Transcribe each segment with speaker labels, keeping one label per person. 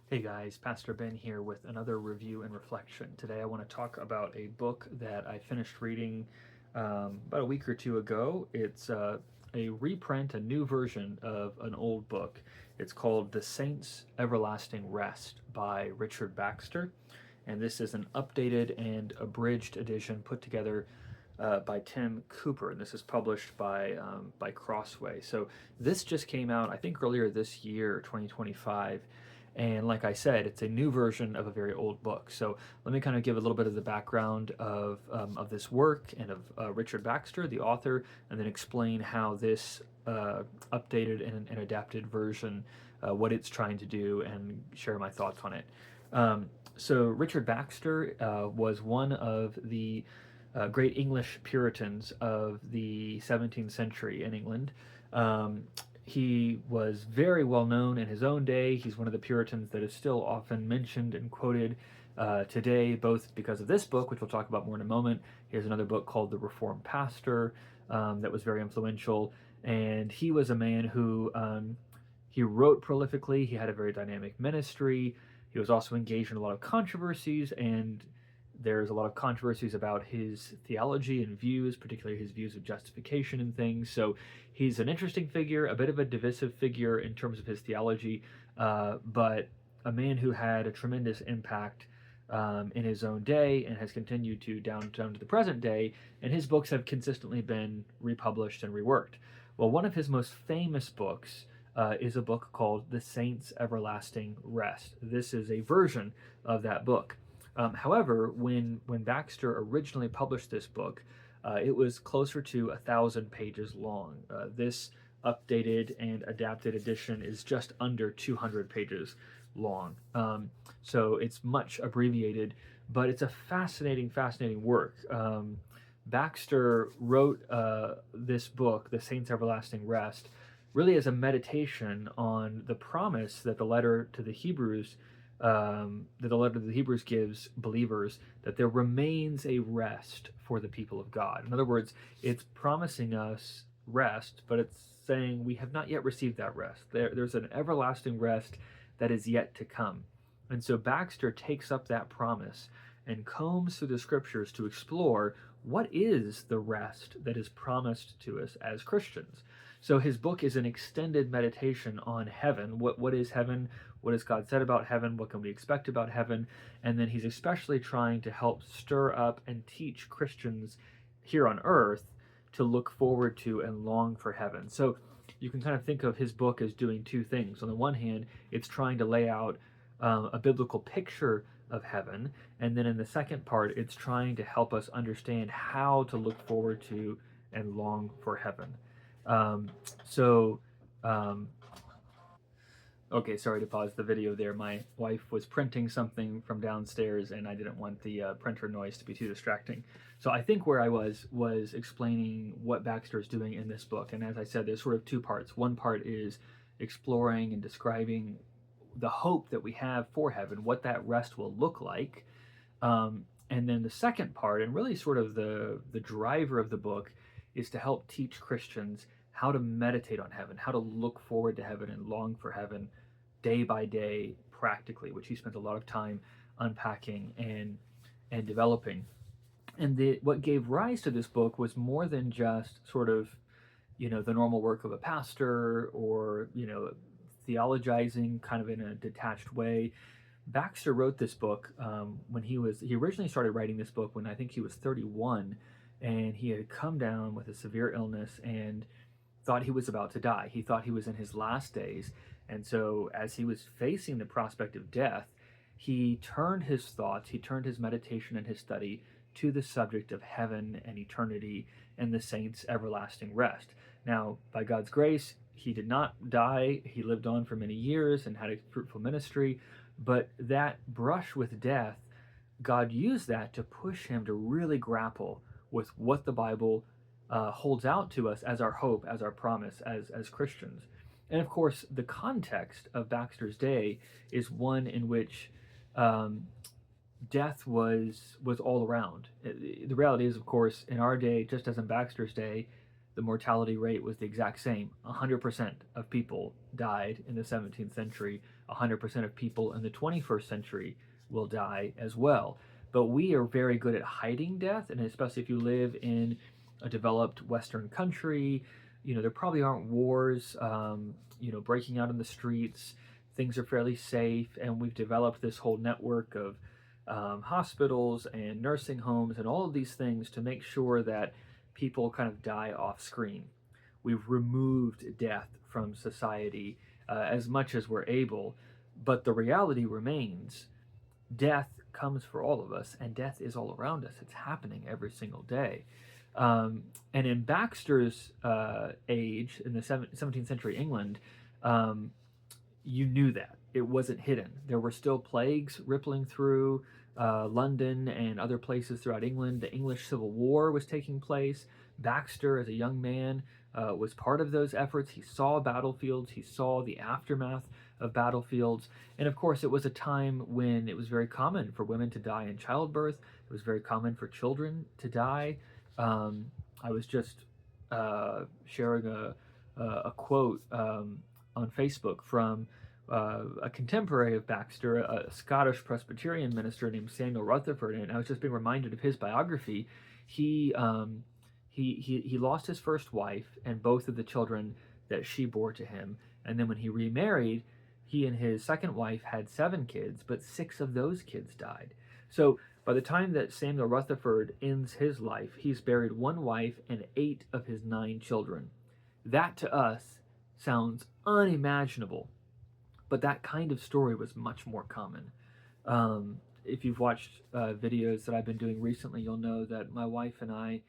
Speaker 1: Hey guys, Pastor Ben here with another review and reflection. Today I want to talk about a book that I finished reading about a week or two ago. It's a reprint, a new version of an old book. It's called The Saints' Everlasting Rest by Richard Baxter. And this is an updated and abridged edition put together by Tim Cooper. And this is published by Crossway. So this just came out, I think, earlier this year, 2025. And like I said, it's a new version of a very old book. So let me kind of give a little bit of the background of this work and of Richard Baxter, the author, and then explain how this updated and adapted version, what it's trying to do, and share my thoughts on it. So Richard Baxter was one of the great English Puritans of the 17th century in England. Um, he was very well known in his own day. He's one of the Puritans that is still often mentioned and quoted today, both because of this book, which we'll talk about more in a moment. Here's another book called The Reformed Pastor that was very influential. And he was a man who he wrote prolifically. He had a very dynamic ministry. He was also engaged in a lot of controversies, and there's a lot of controversies about his theology and views, particularly his views of justification and things. So he's an interesting figure, a bit of a divisive figure in terms of his theology, but a man who had a tremendous impact in his own day and has continued to down to the present day. And his books have consistently been republished and reworked. Well, one of his most famous books is a book called The Saints' Everlasting Rest. This is a version of that book. However, when Baxter originally published this book, it was closer to 1,000 pages long. This updated and adapted edition is just under 200 pages long. So it's much abbreviated, but it's a fascinating work. Baxter wrote this book, The Saints' Everlasting Rest, really as a meditation on the promise that the letter to the Hebrews gives believers, that there remains a rest for the people of God. In other words, it's promising us rest, but it's saying we have not yet received that rest. There's an everlasting rest that is yet to come. And so Baxter takes up that promise and combs through the scriptures to explore what is the rest that is promised to us as Christians. So his book is an extended meditation on heaven. What is heaven? What has God said about heaven? What can we expect about heaven? And then he's especially trying to help stir up and teach Christians here on earth to look forward to and long for heaven. So you can kind of think of his book as doing two things. On the one hand, it's trying to lay out a biblical picture of heaven. And then in the second part, it's trying to help us understand how to look forward to and long for heaven. Um, so, um, okay, sorry to pause the video there. My wife was printing something from downstairs, and I didn't want the printer noise to be too distracting. So I think where I was explaining what Baxter is doing in this book. And as I said, there's sort of two parts. One part is exploring and describing the hope that we have for heaven, what that rest will look like. And then the second part, and really sort of the driver of the book, is to help teach Christians how to meditate on heaven, how to look forward to heaven and long for heaven day by day practically, which he spent a lot of time unpacking and developing. And what gave rise to this book was more than just sort of, the normal work of a pastor or, theologizing kind of in a detached way. Baxter wrote this book when he originally started writing this book when I think he was 31, and he had come down with a severe illness and thought he was about to die. He thought he was in his last days. And so as he was facing the prospect of death, he turned his thoughts, he turned his meditation and his study to the subject of heaven and eternity and the saints' everlasting rest. Now, by God's grace, he did not die. He lived on for many years and had a fruitful ministry. But that brush with death, God used that to push him to really grapple with what the Bible holds out to us as our hope, as our promise, as Christians. And of course, the context of Baxter's day is one in which death was all around. The reality is, of course, in our day, just as in Baxter's day, the mortality rate was the exact same. 100% of people died in the 17th century 100% of people in the 21st century will die as well. But we are very good at hiding death, and especially if you live in a developed Western country, there probably aren't wars, breaking out in the streets. Things are fairly safe, and we've developed this whole network of hospitals and nursing homes and all of these things to make sure that people kind of die off screen. We've removed death from society as much as we're able, but the reality remains death comes for all of us, and death is all around us. It's happening every single day. And in Baxter's age, in the 17th century England, you knew that. It wasn't hidden. There were still plagues rippling through London and other places throughout England. The English Civil War was taking place. Baxter, as a young man, was part of those efforts. He saw battlefields. He saw the aftermath of battlefields. And of course, it was a time when it was very common for women to die in childbirth. It was very common for children to die. I was just sharing a quote on Facebook from a contemporary of Baxter, a Scottish Presbyterian minister named Samuel Rutherford, and I was just being reminded of his biography. He lost his first wife and both of the children that she bore to him, and then when he remarried, he and his second wife had 7 kids, but 6 of those kids died. So by the time that Samuel Rutherford ends his life, he's buried 1 wife and 8 of his 9 children. That to us sounds unimaginable, but that kind of story was much more common. If you've watched videos that I've been doing recently, you'll know that my wife and I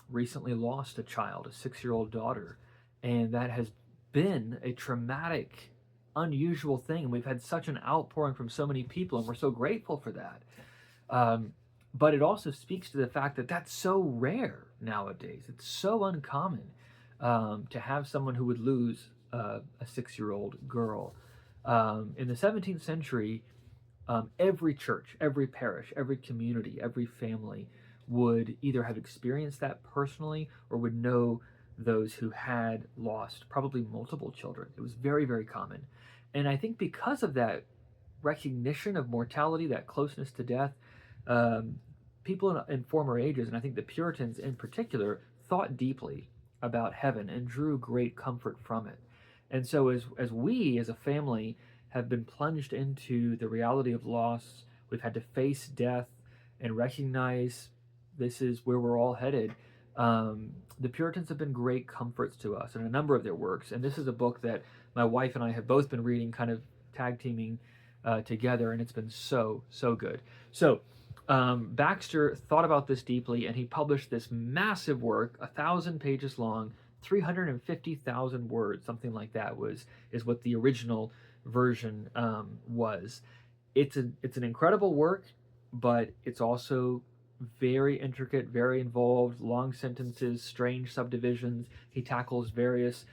Speaker 1: recently lost a child, a 6-year-old daughter, and that has been a traumatic, unusual thing. And we've had such an outpouring from so many people, and we're so grateful for that. But it also speaks to the fact that that's so rare nowadays. It's so uncommon to have someone who would lose a 6-year-old girl. In the 17th century, every church, every parish, every community, every family would either have experienced that personally or would know those who had lost probably multiple children. It was very, very common. And I think because of that recognition of mortality, that closeness to death, people in former ages, and I think the Puritans in particular, thought deeply about heaven and drew great comfort from it. And so as we as a family have been plunged into the reality of loss, we've had to face death and recognize this is where we're all headed. The Puritans have been great comforts to us in a number of their works. And this is a book that my wife and I have both been reading, kind of tag teaming together, and it's been so, so good. So Baxter thought about this deeply, and he published this massive work, 1,000 pages long, 350,000 words, something like that is what the original version was. It's an incredible work, but it's also very intricate, very involved, long sentences, strange subdivisions. He tackles various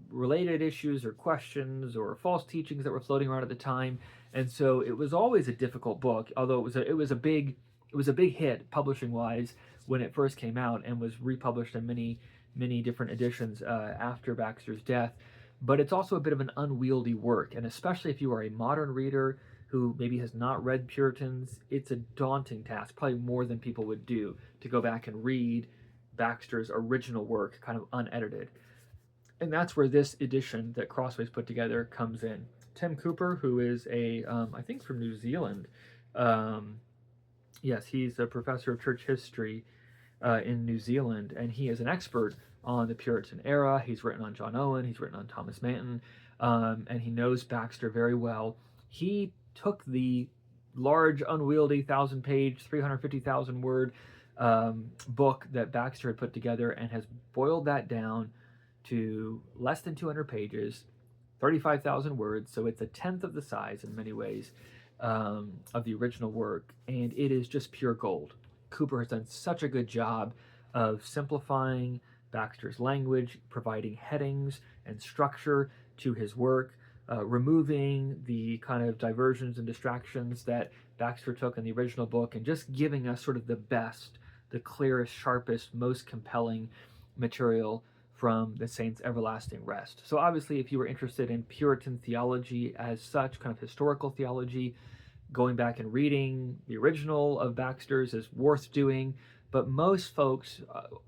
Speaker 1: related issues or questions or false teachings that were floating around at the time, and so it was always a difficult book. Although it was a big hit publishing wise when it first came out, and was republished in many different editions after Baxter's death. But it's also a bit of an unwieldy work, and especially if you are a modern reader who maybe has not read Puritans, it's a daunting task, probably more than people would do, to go back and read Baxter's original work kind of unedited. And that's where this edition that Crossways put together comes in. Tim Cooper, who is I think from New Zealand, yes, he's a professor of church history in New Zealand, and he is an expert on the Puritan era. He's written on John Owen, he's written on Thomas Manton, and he knows Baxter very well. He took the large, unwieldy, 1,000-page, 350,000-word book that Baxter had put together and has boiled that down to less than 200 pages, 35,000 words, so it's a tenth of the size in many ways of the original work, and it is just pure gold. Cooper has done such a good job of simplifying Baxter's language, providing headings and structure to his work, removing the kind of diversions and distractions that Baxter took in the original book, and just giving us sort of the best, the clearest, sharpest, most compelling material from the saints' everlasting rest. So obviously, if you were interested in Puritan theology as such, kind of historical theology, going back and reading the original of Baxter's is worth doing, but most folks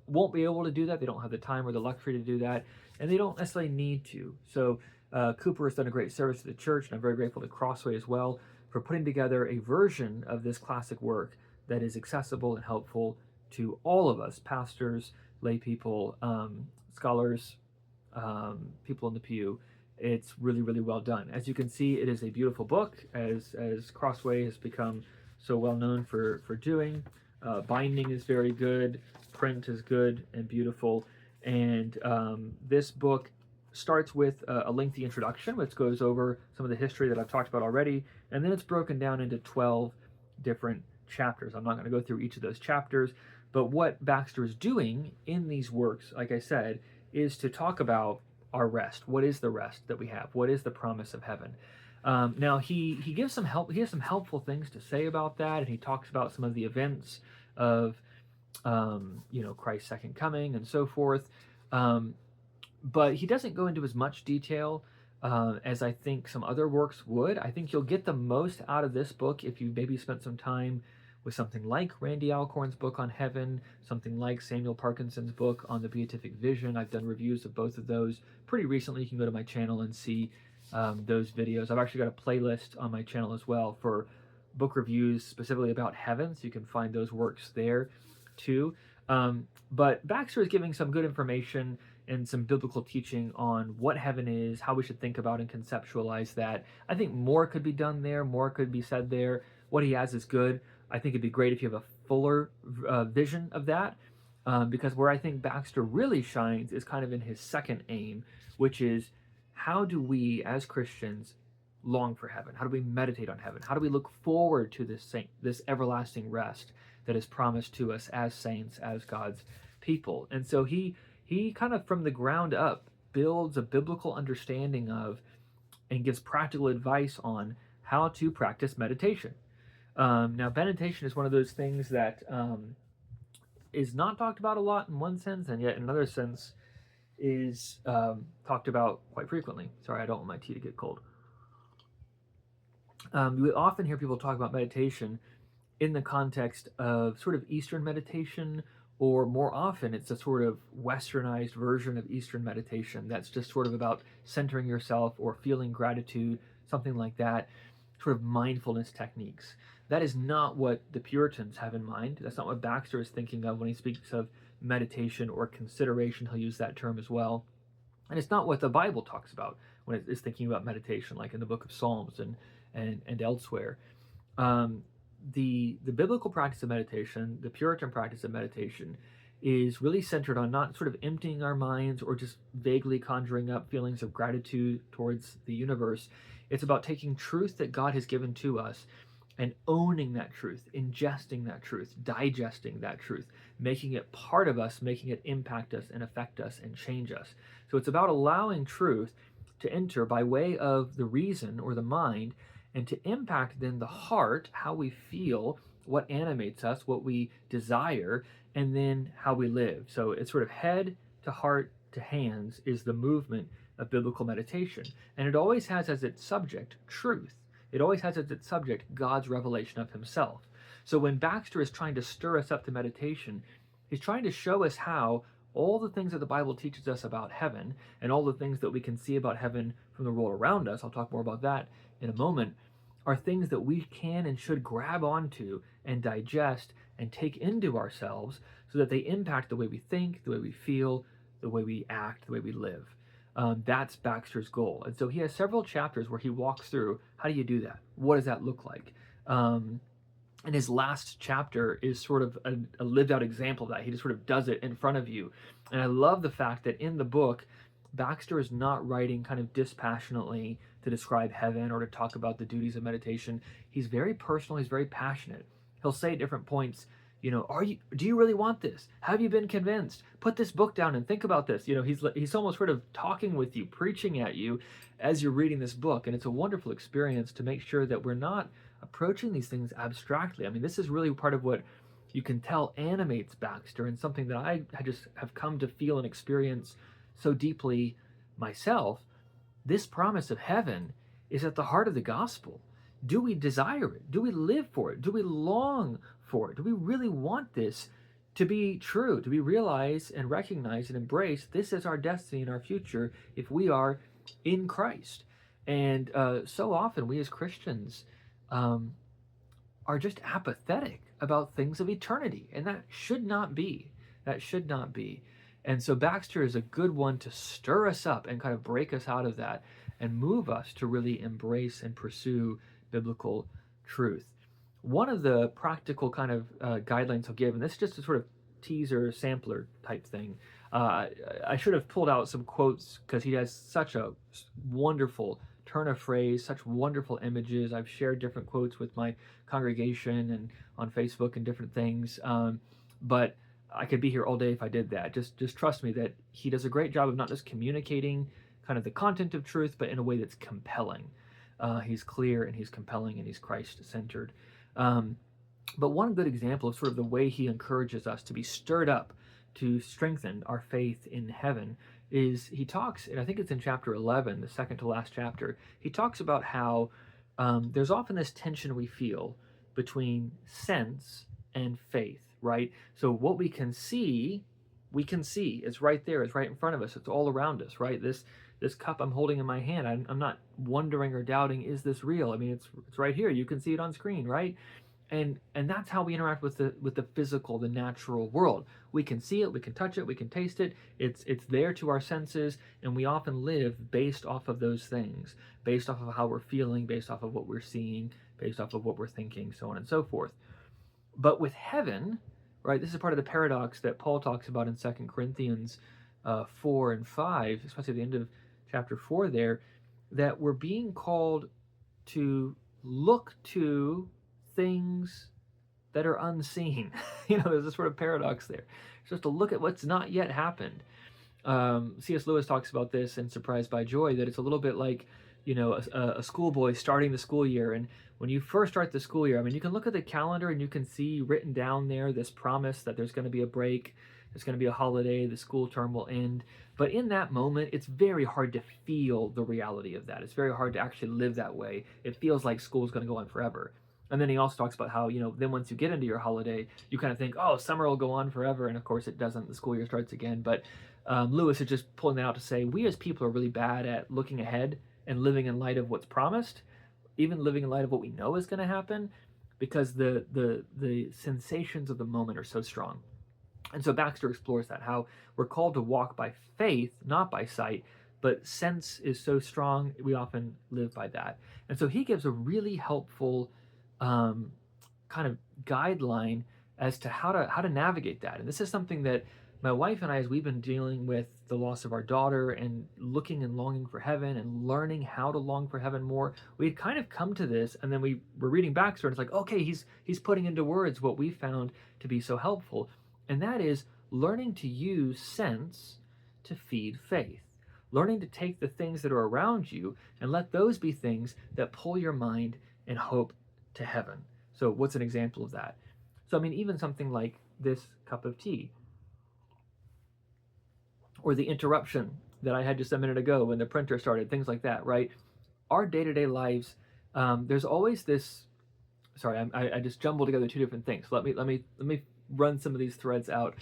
Speaker 1: won't be able to do that. They don't have the time or the luxury to do that, and they don't necessarily need to. So Cooper has done a great service to the church, and I'm very grateful to Crossway as well for putting together a version of this classic work that is accessible and helpful to all of us, pastors, lay people, scholars, people in the pew. It's really, really well done. As you can see, it is a beautiful book, as Crossway has become so well known for doing. Binding is very good, print is good and beautiful, and this book starts with a lengthy introduction, which goes over some of the history that I've talked about already, and then it's broken down into 12 different chapters. I'm not going to go through each of those chapters, but what Baxter is doing in these works, like I said, is to talk about our rest. What is the rest that we have? What is the promise of heaven? Now he gives some help. He has some helpful things to say about that, and he talks about some of the events of Christ's second coming and so forth. But he doesn't go into as much detail as I think some other works would. I think you'll get the most out of this book if you maybe spent some time with something like Randy Alcorn's book on heaven, something like Samuel Parkinson's book on the beatific vision. I've done reviews of both of those pretty recently. You can go to my channel and see those videos. I've actually got a playlist on my channel as well for book reviews specifically about heaven, so you can find those works there too. But Baxter is giving some good information and some biblical teaching on what heaven is, how we should think about and conceptualize that. I think more could be done there, more could be said there. What he has is good. I think it'd be great if you have a fuller vision of that, because where I think Baxter really shines is kind of in his second aim, which is how do we as Christians long for heaven? How do we meditate on heaven? How do we look forward to this everlasting rest that is promised to us as saints, as God's people? And so he kind of from the ground up builds a biblical understanding of and gives practical advice on how to practice meditation. Now, meditation is one of those things that is not talked about a lot in one sense, and yet in another sense is talked about quite frequently. Sorry, I don't want my tea to get cold. You often hear people talk about meditation in the context of sort of Eastern meditation, or more often it's a sort of westernized version of Eastern meditation that's just sort of about centering yourself or feeling gratitude, something like that, sort of mindfulness techniques. That is not what the Puritans have in mind. That's not what Baxter is thinking of when he speaks of meditation or consideration. He'll use that term as well. And it's not what the Bible talks about when it is thinking about meditation, like in the book of Psalms and elsewhere. The biblical practice of meditation, the Puritan practice of meditation, is really centered on not sort of emptying our minds or just vaguely conjuring up feelings of gratitude towards the universe. It's about taking truth that God has given to us and owning that truth, ingesting that truth, digesting that truth, making it part of us, making it impact us and affect us and change us. So it's about allowing truth to enter by way of the reason or the mind and to impact then the heart, how we feel, what animates us, what we desire, and then how we live. So it's sort of head to heart to hands is the movement of biblical meditation. And it always has as its subject truth. It always has as its subject God's revelation of himself. So when Baxter is trying to stir us up to meditation, he's trying to show us how all the things that the Bible teaches us about heaven and all the things that we can see about heaven from the world around us, I'll talk more about that in a moment, are things that we can and should grab onto and digest and take into ourselves so that they impact the way we think, the way we feel, the way we act, the way we live. That's Baxter's goal. And so he has several chapters where he walks through how do you do that? What does that look like? And his last chapter is sort of a lived out example of that. He just sort of does it in front of you. And I love the fact that in the book, Baxter is not writing kind of dispassionately to describe heaven or to talk about the duties of meditation. He's very personal. He's very passionate. He'll say at different points, do you really want this? Have you been convinced? Put this book down and think about this. He's almost sort of talking with you, preaching at you as you're reading this book. And it's a wonderful experience to make sure that we're not approaching these things abstractly. I mean, this is really part of what you can tell animates Baxter and something that I just have come to feel and experience so deeply myself, this promise of heaven is at the heart of the gospel. Do we desire it? Do we live for it? Do we long for it? Do we really want this to be true, to be realized and recognized and embraced? This is our destiny and our future if we are in Christ. And so often we as Christians um, are just apathetic about things of eternity, and that should not be. That should not be. And so Baxter is a good one to stir us up and kind of break us out of that and move us to really embrace and pursue biblical truth. One of the practical kind of guidelines I'll give, and this is just a sort of teaser sampler type thing. I should have pulled out some quotes because he has such a wonderful turn of phrase, such wonderful images. I've shared different quotes with my congregation and on Facebook and different things. But I could be here all day if I did that. Just trust me that he does a great job of not just communicating kind of the content of truth, but in a way that's compelling. He's clear and he's compelling and he's Christ-centered. But one good example of sort of the way he encourages us to be stirred up, to strengthen our faith in heaven, is he talks, and I think it's in chapter 11, the second to last chapter, he talks about how there's often this tension we feel between sense and faith, right? So what we can see, it's right there, it's right in front of us, it's all around us, right? This cup I'm holding in my hand, I'm not wondering or doubting, is this real? I mean, it's right here, you can see it on screen, right? And that's how we interact with the physical, the natural world. We can see it, we can touch it, we can taste it. It's there to our senses, and we often live based off of those things, based off of how we're feeling, based off of what we're seeing, based off of what we're thinking, so on and so forth. But with heaven, right, this is part of the paradox that Paul talks about in 2 Corinthians 4 and 5, especially at the end of chapter 4 there, that we're being called to look to things that are unseen. There's this sort of paradox there. It's just to look at what's not yet happened. C.S. Lewis talks about this in Surprised by Joy, that it's a little bit like, a schoolboy starting the school year. And when you first start the school year, I mean, you can look at the calendar and you can see written down there this promise that there's going to be a break, there's going to be a holiday, the school term will end. But in that moment, it's very hard to feel the reality of that. It's very hard to actually live that way. It feels like school's going to go on forever. And then he also talks about how, then once you get into your holiday, you kind of think, oh, summer will go on forever. And of course it doesn't. The school year starts again. But Lewis is just pulling that out to say, we as people are really bad at looking ahead and living in light of what's promised, even living in light of what we know is going to happen, because the sensations of the moment are so strong. And so Baxter explores that, how we're called to walk by faith, not by sight, but sense is so strong, we often live by that. And so he gives a really helpful kind of guideline as to how to navigate that. And this is something that my wife and I, as we've been dealing with the loss of our daughter and looking and longing for heaven and learning how to long for heaven more, we had kind of come to this, and then we were reading Baxter, and it's like, okay, he's putting into words what we found to be so helpful, and that is learning to use sense to feed faith. Learning to take the things that are around you and let those be things that pull your mind and hope to heaven. So what's an example of that? So I mean, even something like this cup of tea, or the interruption that I had just a minute ago when the printer started, things like that, right? Our day-to-day lives, there's always this. Sorry, I just jumbled together two different things. Let me run some of these threads out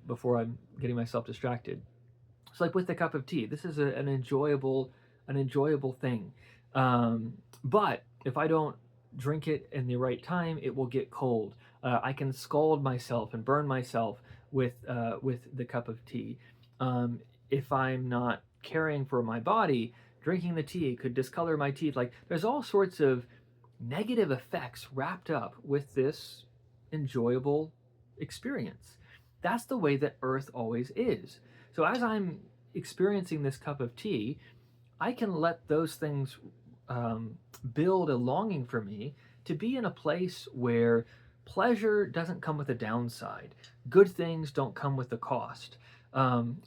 Speaker 1: before I'm getting myself distracted. So like with the cup of tea, this is an enjoyable thing, but if I don't drink it in the right time, it will get cold. I can scald myself and burn myself with the cup of tea. If I'm not caring for my body, drinking the tea could discolor my teeth. Like, there's all sorts of negative effects wrapped up with this enjoyable experience. That's the way that earth always is. So as I'm experiencing this cup of tea, I can let those things build a longing for me to be in a place where pleasure doesn't come with a downside. Good things don't come with a cost.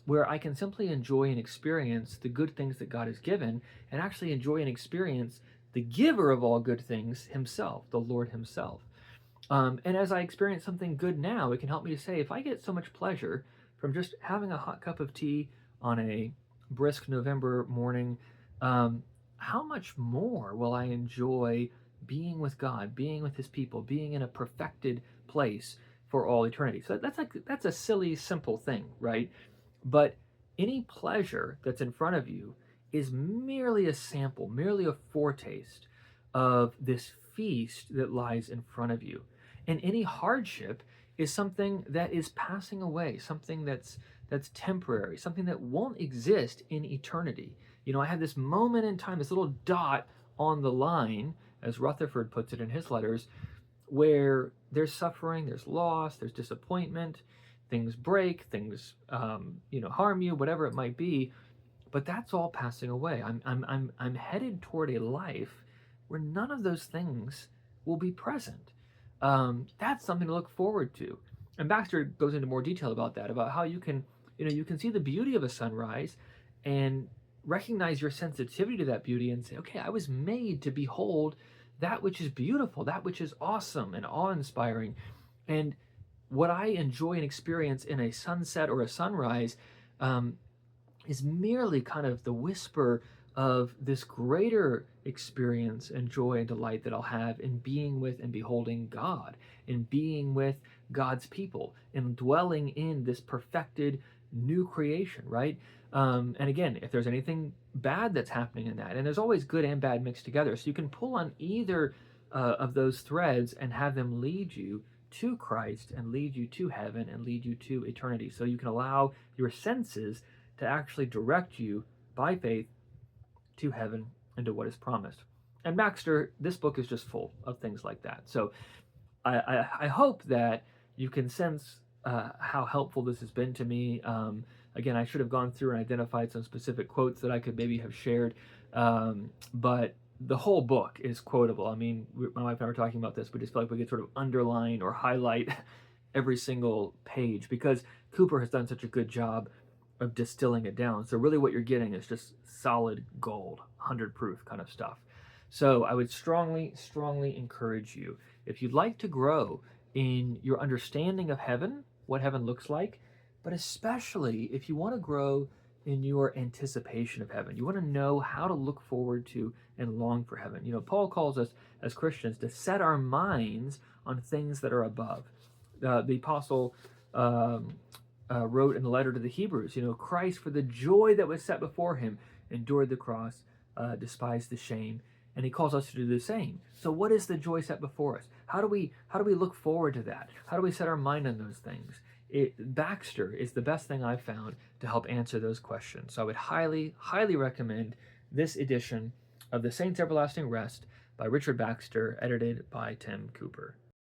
Speaker 1: Where I can simply enjoy and experience the good things that God has given, and actually enjoy and experience the giver of all good things himself, the Lord himself. And as I experience something good now, it can help me to say, if I get so much pleasure from just having a hot cup of tea on a brisk November morning, how much more will I enjoy being with God, being with His people, being in a perfected place for all eternity? So that's a silly, simple thing, right? But any pleasure that's in front of you is merely a sample, merely a foretaste of this feast that lies in front of you. And any hardship is something that is passing away, something that's temporary, something that won't exist in eternity. You know, I have this moment in time, this little dot on the line, as Rutherford puts it in his letters, where there's suffering, there's loss, there's disappointment, things break, things harm you, whatever it might be. But that's all passing away. I'm headed toward a life where none of those things will be present. That's something to look forward to. And Baxter goes into more detail about that, about how you can see the beauty of a sunrise and recognize your sensitivity to that beauty and say, okay, I was made to behold that which is beautiful, that which is awesome and awe-inspiring. And what I enjoy and experience in a sunset or a sunrise is merely kind of the whisper of this greater experience and joy and delight that I'll have in being with and beholding God, in being with God's people, in dwelling in this perfected new creation, right? And again, if there's anything bad that's happening in that, and there's always good and bad mixed together, so you can pull on either of those threads and have them lead you to Christ and lead you to heaven and lead you to eternity. So you can allow your senses to actually direct you by faith to heaven and to what is promised. And Baxter, this book is just full of things like that. So I hope that you can sense how helpful this has been to me. Again, I should have gone through and identified some specific quotes that I could maybe have shared, but the whole book is quotable. I mean, my wife and I were talking about this. We just feel like we could sort of underline or highlight every single page because Cooper has done such a good job of distilling it down. So really what you're getting is just solid gold, 100 proof kind of stuff. So I would strongly, strongly encourage you, if you'd like to grow in your understanding of heaven, what heaven looks like, but especially if you want to grow in your anticipation of heaven, you want to know how to look forward to and long for heaven. You know, Paul calls us as Christians to set our minds on things that are above. The apostle wrote in the letter to the Hebrews, Christ, for the joy that was set before him, endured the cross, despised the shame, and he calls us to do the same. So what is the joy set before us? How do we look forward to that? How do we set our mind on those things? Baxter is the best thing I've found to help answer those questions. So I would highly, highly recommend this edition of The Saints' Everlasting Rest by Richard Baxter, edited by Tim Cooper.